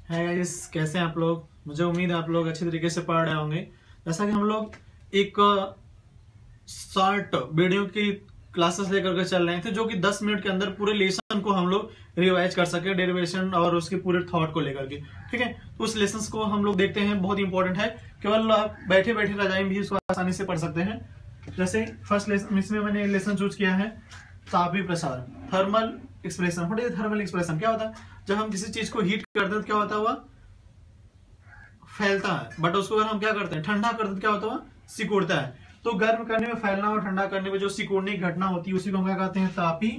है गाइस, कैसे हैं आप लोग। मुझे उम्मीद है आप लोग अच्छे तरीके से पढ़ रहे होंगे। जैसा कि हम लोग एक शॉर्ट वीडियो की क्लासेस लेकर के चल रहे थे, जो कि 10 मिनट के अंदर पूरे लेसन को हम लोग रिवाइज कर सके, डेरिवेशन और उसके पूरे थॉट को लेकर के। ठीक है, तो उस लेसन को हम लोग देखते हैं, बहुत इंपॉर्टेंट है। केवल आप बैठे बैठे रजाई में भी इसको आसानी से पढ़ सकते हैं। जैसे फर्स्ट लेसन, इसमें मैंने लेसन चूज किया है तापीय प्रसार, thermal expression. What is thermal expression? क्या होता है? जब हम किसी चीज को हीट करते हैं तो क्या होता है, वह फैलता है, बट उसको अगर हम क्या करते हैं, ठंडा करते हैं तो क्या होता है, वह सिकुड़ता है। तो गर्म करने में फैलना और ठंडा करने में जो सिकुड़ने की घटना होती है, उसी को हम क्या कहते हैं, तापीय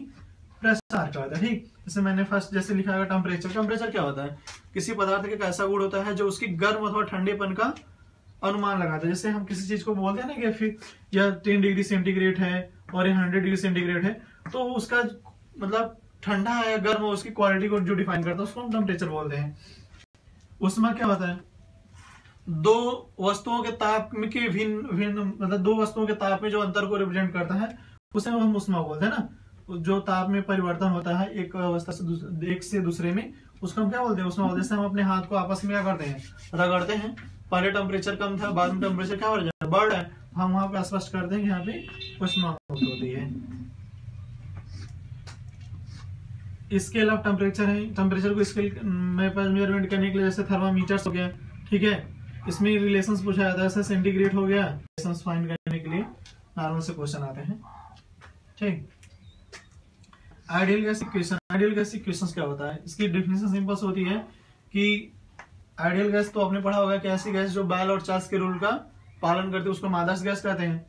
प्रसार कहते हैं। ठीक, जैसे मैंने फर्स्ट जैसे लिखा है टेम्परेचर। टेम्परेचर क्या होता है? किसी पदार्थ का एक ऐसा गुण होता है जो उसकी गर्म अथवा ठंडेपन का अनुमान लगाता है। जैसे हम किसी चीज को बोलते हैं ना कि फिर यह 10 डिग्री सेंटीग्रेड है और यह 100 डिग्री सेंटीग्रेड है, तो उसका मतलब ठंडा है या गर्म हो, उसकी क्वालिटी को जो डिफाइन करता है उसको हम टेम्परेचर बोलते हैं। उसमें क्या होता है, दो वस्तुओं के ताप के भिन्न भिन्न मतलब दो वस्तुओं के ताप में जो अंतर को रिप्रेजेंट करता है, उसे हम उष्मा बोलते हैं ना। जो ताप में परिवर्तन होता है एक अवस्था से एक से दूसरे में, उसको हम क्या बोलते हैं, उष्मा बोलते हैं। जैसे हम अपने हाथ को आपस में क्या करते हैं, रगड़ते हैं। पहले टेम्परेचर कम था, बाद में टेम्परेचर क्या हो जाता है, बढ़ रहा है। हम वहां पे स्पष्ट करते हैं कि यहाँ पे उष्मा होती है। स्केल ऑफ टेम्परेचर है। टेम्परेचर को स्केल में मेजरमेंट करने के लिए जैसे थर्मामीटर्स हो गया, ठीक है, इसमें रिलेशंस पूछा जाता है। जैसे सेंटीग्रेड हो गया, रिलेशंस फाइंड करने के लिए नॉर्मल से क्वेश्चन आते हैं। ठीक, ideal gas equation. Ideal gas equation क्या होता है? इसकी डेफिनेशन सिंपल होती है कि आइडियल गैस तो आपने पढ़ा होगा कि ऐसी गैस जो बायल और चार्ल्स के रूल का पालन करते हैं, उसको हम आदर्श गैस कहते हैं।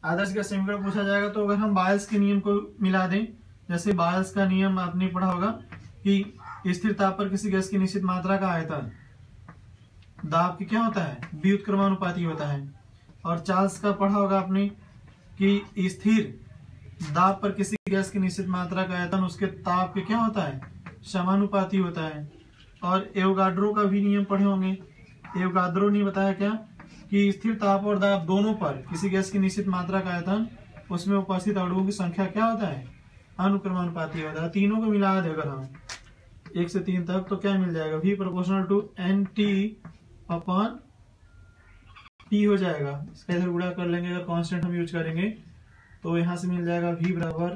आदर्श गैस समीकरण पूछा जाएगा तो अगर हम बायल्स के नियम को मिला दें, जैसे बायल्स का नियम आपने पढ़ा होगा कि स्थिर ताप पर किसी गैस की निश्चित मात्रा का आयतन दाब की क्या होता है, व्युत्क्रमानुपाती होता है। और चार्ल्स का पढ़ा होगा आपने कि स्थिर दाब पर किसी गैस की निश्चित मात्रा का आयतन उसके ताप के क्या होता है, समानुपाती होता है। और एवोगाड्रो का भी नियम पढ़े होंगे। एवोगाड्रो ने बताया क्या कि स्थिर ताप और दाब दोनों पर किसी गैस की निश्चित मात्रा का आयतन उसमें उपस्थित अणुओं की संख्या क्या होता है, अनुक्रमानुपाती होता है। तीनों को मिला दे अगर हम 1 से 3 तक, तो क्या मिल जाएगा, V proportional to NT upon T हो जाएगा। इसका इधर गुणा कर लेंगे, अगर कांस्टेंट हम यूज करेंगे तो यहां से मिल जाएगा V बराबर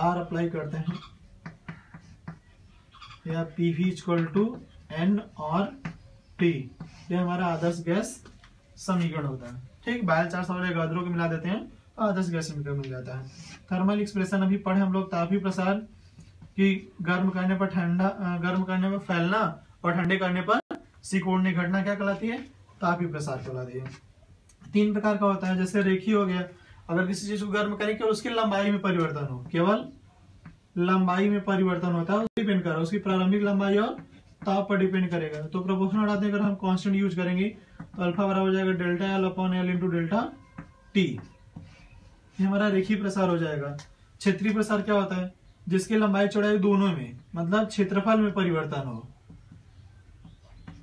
R अप्लाई करते हैं या PV इक्वल टू N और T। ये हमारा आदर्श गैस समीकरण होता है। ठीक, बायल चार्ल्स और एवोगाड्रो को मिला देते हैं तो आदर्श गैस समीकरण मिल जाता है। थर्मल एक्सप्रेशन अभी पढ़े हम लोग, तापीय प्रसार कि गर्म करने पर ठंडा, गर्म करने पर फैलना और ठंडे करने पर सिकुड़ने घटना क्या कहलाती है, तापीय प्रसार कहलाती है। 3 प्रकार का होता है। जैसे रेखीय हो गया, अगर किसी चीज को गर्म करें केवल उसकी लंबाई में परिवर्तन हो, केवल लंबाई में परिवर्तन होता है, डिपेंड कर रहा है उसकी प्रारंभिक लंबाई और ताप पर डिपेंड करेगा। तो प्रोपोर्शनल हटाते हैं, अगर हम कांस्टेंट यूज करेंगे तो अल्फा बराबर हो जाएगा delta L upon L into delta T. ये हमारा रेखीय प्रसार हो जाएगा। क्षेत्रीय प्रसार क्या होता है, जिसकी लंबाई चौड़ाई दोनों में मतलब क्षेत्रफल में परिवर्तन हो,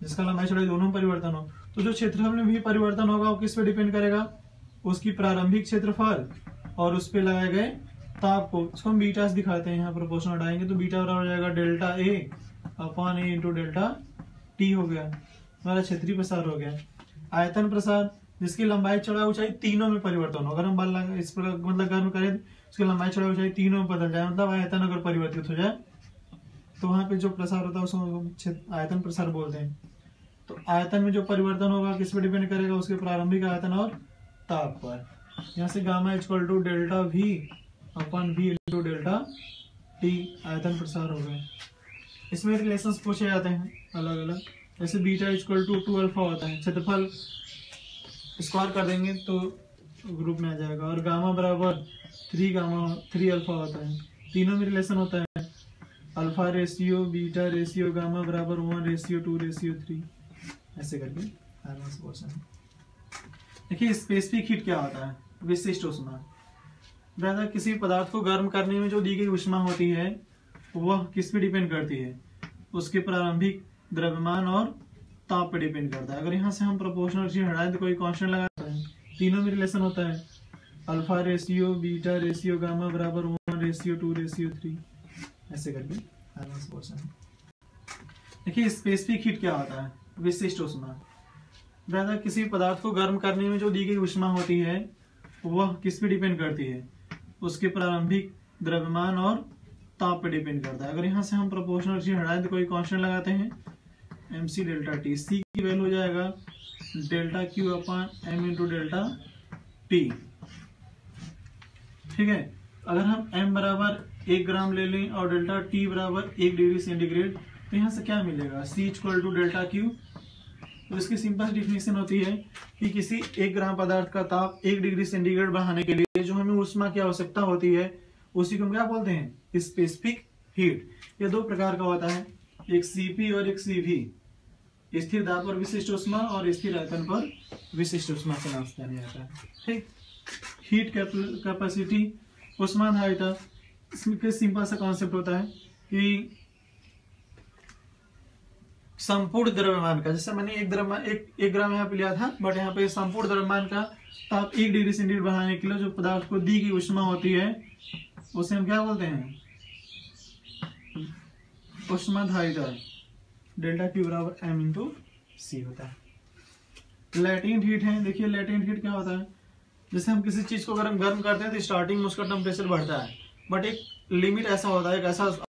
जिसका लंबाई चौड़ाई दोनों में परिवर्तन हो। तो जो क्षेत्रफल में भी परिवर्तन होगा वो किस पे डिपेंड करेगा, उसकी प्रारंभिक क्षेत्रफल और उस पे लगाए गए ताप को। इसको हम बीटा दिखाते हैं, यहाँ प्रोपोर्शनल हटाएंगे तो बीटा बराबर हो जाएगा delta A upon A into delta T हो गया, हमारा क्षेत्रीय प्रसार हो गया। आयतन प्रसार, जिसकी लंबाई चौड़ाई ऊंचाई तीनों में परिवर्तन हो। अगर हम बल इस पर मतलब गर्म करें, उसकी लंबाई चौड़ाई ऊंचाई तीनों में बदल जाए, मतलब आयतन अगर परिवर्तित हो जाए, तो वहां पे जो प्रसार होता है उसको आयतन प्रसार बोलते हैं। तो आयतन में जो परिवर्तन होगा किस पे डिपेंड करेगा, उसके प्रारंभिक आयतन और ताप पर। यहाँ से gamma equal to delta V upon V into delta T आयतन प्रसार हो गए। इसमें रिलेशंस पूछे जाते हैं अलग अलग। जैसे बीटा इक्वल टू 2 अल्फा होता है, क्षेत्रफल स्क्वायर कर देंगे तो ग्रुप में आ जाएगा। और गामा बराबर 3 अल्फा होता है। तीनों में रिलेशन होता है, alpha ratio beta ratio gamma बराबर 1:2:3, ऐसे करके क्वेश्चन। देखिए स्पेसिफिक हीट क्या होता है, विशिष्ट ऊष्मा। ज्यादा किसी पदार्थ को गर्म करने में जो दी गई ऊष्मा होती है वह किस पे डिपेंड करती है, उसके प्रारंभिक द्रव्यमान और ताप पे डिपेंड करता है। अगर यहाँ से हम प्रोपोर्शनल चीज हटाएं तो कोई कांस्टेंट लगाता है, तीनों में रिलेशन होता है, alpha ratio beta ratio gamma बराबर 1:2:3, ऐसे करके क्वेश्चन। देखिए स्पेसिफिक हीट क्या होता है, विशिष्ट ऊष्मा। दादा किसी पदार्थ को गर्म करने में जो दी गई ऊष्मा होती है वह किस पे डिपेंड करती है, उसके प्रारंभिक द्रव्यमान और ताप पे डिपेंड करता है। अगर यहाँ से हम प्रोपोर्शनल हटाए तो कोई कांस्टेंट लगाते हैं, mc डेल्टा टी, सी की वैल्यू हो जाएगा delta Q upon M into delta T. ठीक है, अगर हम m बराबर 1 ग्राम ले लें और डेल्टा t बराबर 1 डिग्री सेंटीग्रेड, तो यहाँ से क्या मिलेगा, c equal to delta Q. तो इसकी सिंपल डिफिनेशन होती है कि किसी 1 ग्राम पदार्थ का ताप 1 डिग्री सेंटीग्रेड बढ़ाने के लिए जो हमें ऊष्मा की आवश्यकता होती है उसी को हम क्या बोलते हैं, स्पेसिफिक हीट। ये दो प्रकार का होता है, एक Cp और एक Cv, स्थिर दाब पर विशिष्ट ऊष्मा और स्थिर आयतन पर विशिष्ट ऊष्मा के नाम से जाना जाता है। ठीक, हीट कैपेसिटी, ऊष्माधारिता, इसमें सिंपल सा कॉन्सेप्ट होता है कि संपूर्ण द्रव्यमान का, जैसे मैंने एक ग्राम यहाँ पे लिया था, बट यहाँ पे संपूर्ण द्रव्यमान का ताप 1 डिग्री सेंटीग्रेड बढ़ाने के लिए जो पदार्थ को दी गई ऊष्मा होती है उसे हम क्या बोलते हैं, ऊष्माधारिता। डेल्टा क्यू बराबर एम इंटू सी होता है। लैटेंट हीट है, देखिए लैटेंट हीट क्या होता है, जैसे हम किसी चीज को गर्म करते हैं तो स्टार्टिंग में उसका टेम्परेचर बढ़ता है, बट एक लिमिट ऐसा होता है, एक ऐसा